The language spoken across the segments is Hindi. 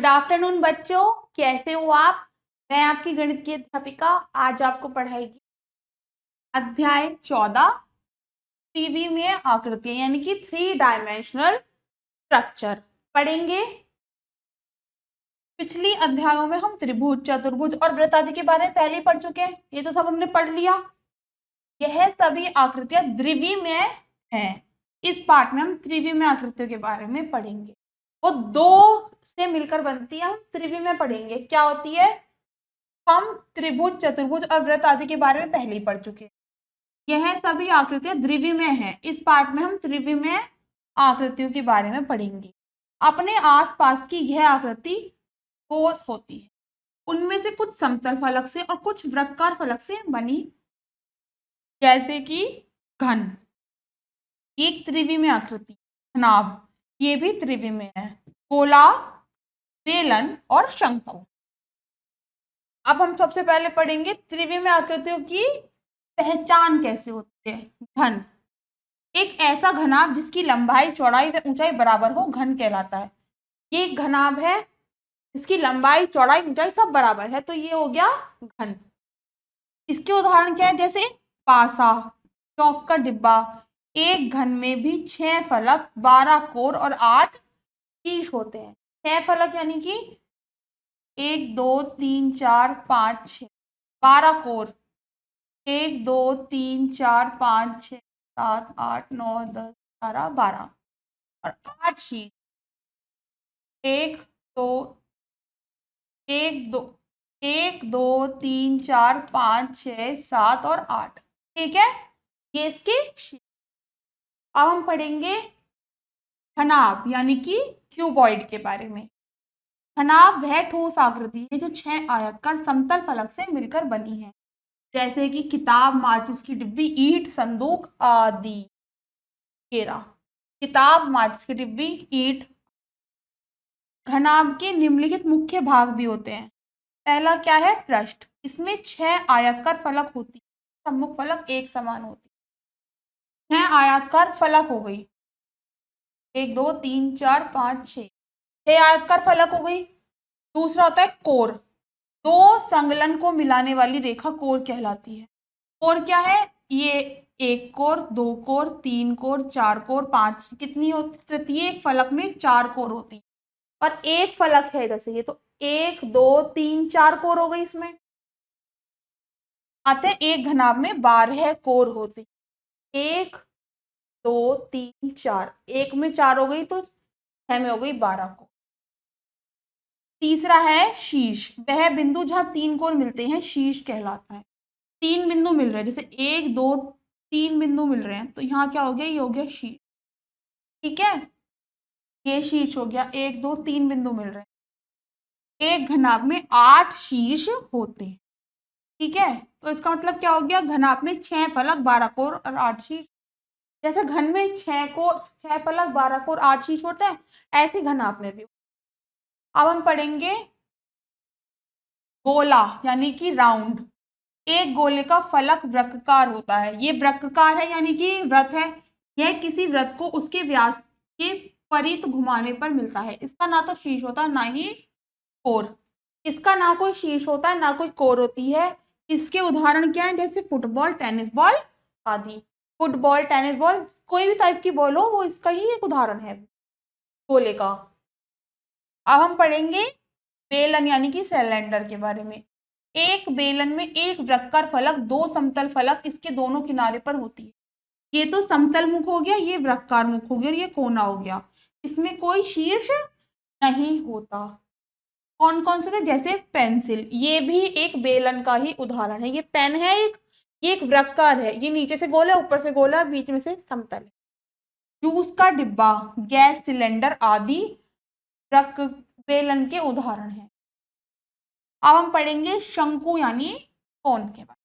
गुड आफ्टरनून बच्चों, कैसे हो आप। मैं आपकी गणित की अध्यापिका आज आपको पढ़ाएगी अध्याय 14 त्रिविमीय आकृतियां यानी कि 3 डायमेंशनल स्ट्रक्चर पढ़ेंगे। पिछली अध्यायों में हम त्रिभुज, चतुर्भुज और वृत्त आदि के बारे में पहले ही पढ़ चुके हैं। ये तो सब हमने पढ़ लिया। यह सभी आकृतियां द्विविमीय हैं। इस पार्ट में हम त्रिविमीय आकृतियों के बारे में पढ़ेंगे। वो दो से मिलकर बनती है, हम त्रिविमीय पढ़ेंगे। क्या होती है? हम त्रिभुज, चतुर्भुज और वृत्त आदि के बारे में पहले ही पढ़ चुके हैं। यह सभी आकृतियां द्विविमीय हैं। इस पार्ट में हम त्रिविमीय आकृतियों के बारे में पढ़ेंगे। अपने आसपास की यह आकृति ठोस होती है। उनमें से कुछ समतल फलक से और कुछ वृत्ताकार फलक से बनी, जैसे कि घन, एक त्रिविमीय आकृति। नाभ, ये भी त्रिविमीय है। गोला, बेलन और शंकु। अब हम सबसे पहले पढ़ेंगे त्रिविमीय आकृतियों की पहचान कैसे होती है। घन, एक ऐसा घनाभ जिसकी लंबाई, चौड़ाई व ऊंचाई बराबर हो, घन कहलाता है। ये एक घनाभ है जिसकी लंबाई, चौड़ाई, ऊंचाई सब बराबर है, तो ये हो गया घन। इसके उदाहरण क्या है? जैसे पासा, चौक का डिब्बा। एक घन में भी 6 फलक, 12 कोर और 8 शीर्ष होते हैं। 6 फलक यानी कि 1 2 3 4 5 6, 12 कोर 1 2 3 4 5 6 7 8 9 10 11 12 और 8 शीट। 1 2 1 2 1 2 3 4 5 6 7 और 8। ठीक है, ये इसके शीट। अब हम पढ़ेंगे घनाभ यानी कि क्यूबॉइड के बारे में। घनाभ वह ठोस आकृति है जो 6 आयताकार समतल फलक से मिलकर बनी है, जैसे कि किताब, माचिस की डिब्बी, ईंट, संदूक आदि। किताब, माचिस की डिब्बी, ईंट। घनाभ के निम्नलिखित मुख्य भाग भी होते हैं। पहला क्या है? पृष्ठ। इसमें 6 आयताकार फलक होती है, सम्मुख फलक एक समान होती है। 6 आयताकार फलक हो गई, 1 2 3 4 5 6 आयताकार फलक हो गई। दूसरा होता है कोर। 2 संलग्न को मिलाने वाली रेखा कोर कहलाती है। कोर क्या है? ये 1 कोर, 2 कोर, 3 कोर, 4 कोर, 5, कितनी होती? प्रत्येक फलक में 4 कोर होती है। और एक फलक है जैसे ये, तो 1 2 3 4 कोर हो गई। इसमें आते हैं एक घनाभ में 12 कोर होती। 1 2 3 4, एक में 4 हो गई तो 6 में हो गई 12 कोर। तीसरा है शीर्ष। वह बिंदु जहां 3 कोर मिलते हैं शीर्ष कहलाता है। 3 बिंदु मिल रहे हैं, जैसे 1 2 3 बिंदु मिल रहे हैं, तो यहाँ क्या हो गया? ये हो गया शीर्ष। ठीक है, ये शीर्ष हो गया। 1 2 3 बिंदु मिल रहे हैं। एक घनाभ में 8 शीर्ष होते हैं। ठीक है, तो इसका मतलब क्या हो गया? घनाभ में 6 फलक, 12 कोर और 8 शीर्ष। जैसे घन में 6 फलक, 12 कोर, 8 शीर्ष होते हैं, ऐसे घनाभ में भी। अब हम पढ़ेंगे गोला यानी कि राउंड। एक गोले का फलक वृत्ताकार होता है। ये वृत्ताकार है यानी कि वृत्त है। यह किसी वृत्त को उसके व्यास के परित घुमाने पर मिलता है। इसका ना तो शीर्ष होता है ना ही कोर। इसका ना कोई शीर्ष होता है ना कोई कोर होती है। इसके उदाहरण क्या है? जैसे फुटबॉल, टेनिस बॉल आदि। फुटबॉल, टेनिस बॉल, कोई भी टाइप की बॉल हो, वो इसका ही एक उदाहरण है गोले का। अब हम पढ़ेंगे बेलन यानी कि सिलेंडर के बारे में। एक बेलन में एक वृत्ताकार फलक, 2 समतल फलक इसके दोनों किनारे पर होती है। ये तो समतल मुख हो गया, ये वृत्ताकार मुख हो गया और ये कोना हो गया। इसमें कोई शीर्ष नहीं होता। कौन कौन से थे? जैसे पेंसिल, ये भी एक बेलन का ही उदाहरण है। ये पेन है, ये एक वृत्ताकार है। ये नीचे से गोल है, ऊपर से गोल है, बीच में से समतल है। जूस का डिब्बा, गैस सिलेंडर आदि बेलन के उदाहरण हैं। अब हम पढ़ेंगे शंकु यानी कोन के बारे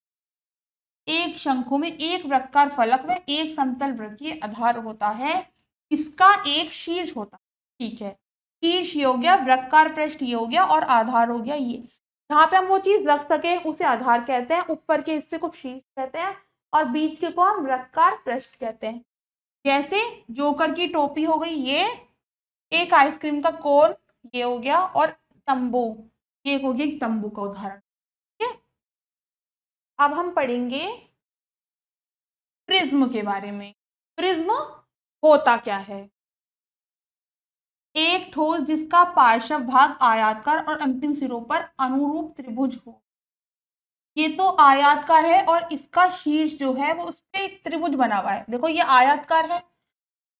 में। एक शंकु में एक वृत्ताकार फलक व एक समतल वृत्तीय आधार होता है। इसका एक शीर्ष होता है। ठीक है, शीर्ष ये हो गया, वृत्ताकार पृष्ठ ये हो गया और आधार हो गया ये। जहाँ पे हम वो चीज रख सके उसे आधार कहते हैं, ऊपर के हिस्से को शीर्ष कहते हैं और बीच के को हम वृत्ताकार पृष्ठ कहते हैं। जैसे जोकर की टोपी हो गई ये, एक आइसक्रीम का कोन ये हो गया और तंबू, ये हो गया एक तंबू का उदाहरण। ठीक है, अब हम पढ़ेंगे प्रिज्म के बारे में। प्रिज्म होता क्या है? एक ठोस जिसका पार्श्व भाग आयताकार और अंतिम सिरों पर अनुरूप त्रिभुज हो। ये तो आयताकार है और इसका शीर्ष जो है वो उस पे एक त्रिभुज बना हुआ है। देखो ये आयताकार है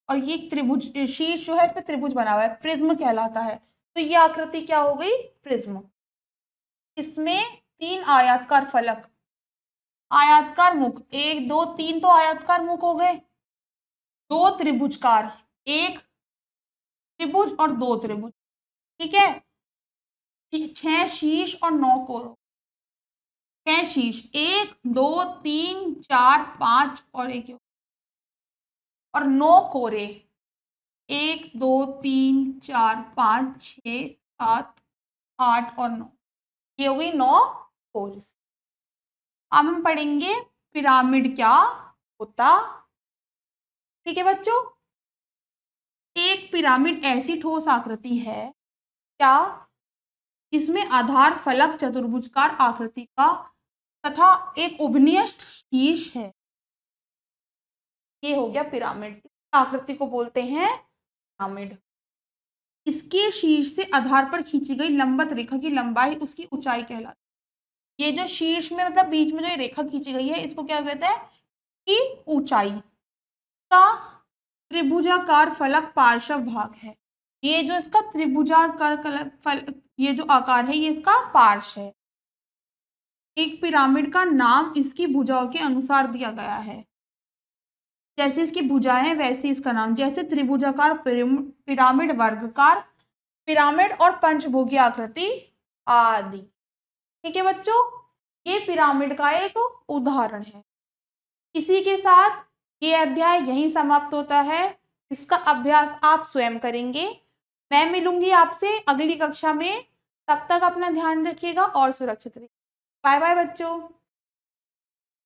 और ये त्रिभुज, शीर्ष जो है इस पे त्रिभुज बना हुआ है, प्रिज्म कहलाता है। तो ये आकृति क्या हो गई? प्रिज्म। इसमें 3 आयताकार फलक, आयताकार मुख, 1 2 3 तो आयताकार मुख हो गए, 2 त्रिभुजकार, 1 त्रिभुज और 2 त्रिभुज। ठीक है, 6 शीर्ष और 9 कोरों। 6 शीर्ष, 1 2 3 4 5 और 1 और 9 कोरे, 1 2 3 4 5 6 7 8 और 9। ये हो गई 9 कोर्स। अब हम पढ़ेंगे पिरामिड क्या होता। ठीक है बच्चों, एक पिरामिड ऐसी ठोस आकृति है क्या जिसमें आधार फलक चतुर्भुजकार आकृति का तथा एक उभयनिष्ठ शीर्ष है। ये हो गया पिरामिड। इस आकृति को बोलते हैं पिरामिड। इसके शीर्ष से आधार पर खींची गई लंबवत रेखा की लंबाई उसकी ऊंचाई कहलाती है। ये जो शीर्ष में मतलब बीच में जो रेखा खींची गई है इसको क्या कहते हैं? कि ऊंचाई का त्रिभुजाकार फलक पार्श्व भाग है। ये जो इसका त्रिभुजाकार ये जो आकार है ये इसका पार्श्व है। एक पिरामिड का नाम इसकी भुजाओं के अनुसार दिया गया है। जैसे इसकी भुजाएं हैं वैसे इसका नाम, जैसे त्रिभुजाकार, पिरामिड, वर्गाकार पिरामिड और पंचभुजी आकृति आदि। ठीक है बच्चों, ये पिरामिड का एक उदाहरण है। इसी के साथ ये अध्याय यहीं समाप्त होता है। इसका अभ्यास आप स्वयं करेंगे। मैं मिलूंगी आपसे अगली कक्षा में। तब तक अपना ध्यान रखिएगा और सुरक्षित रहिए। बाय बाय बच्चों।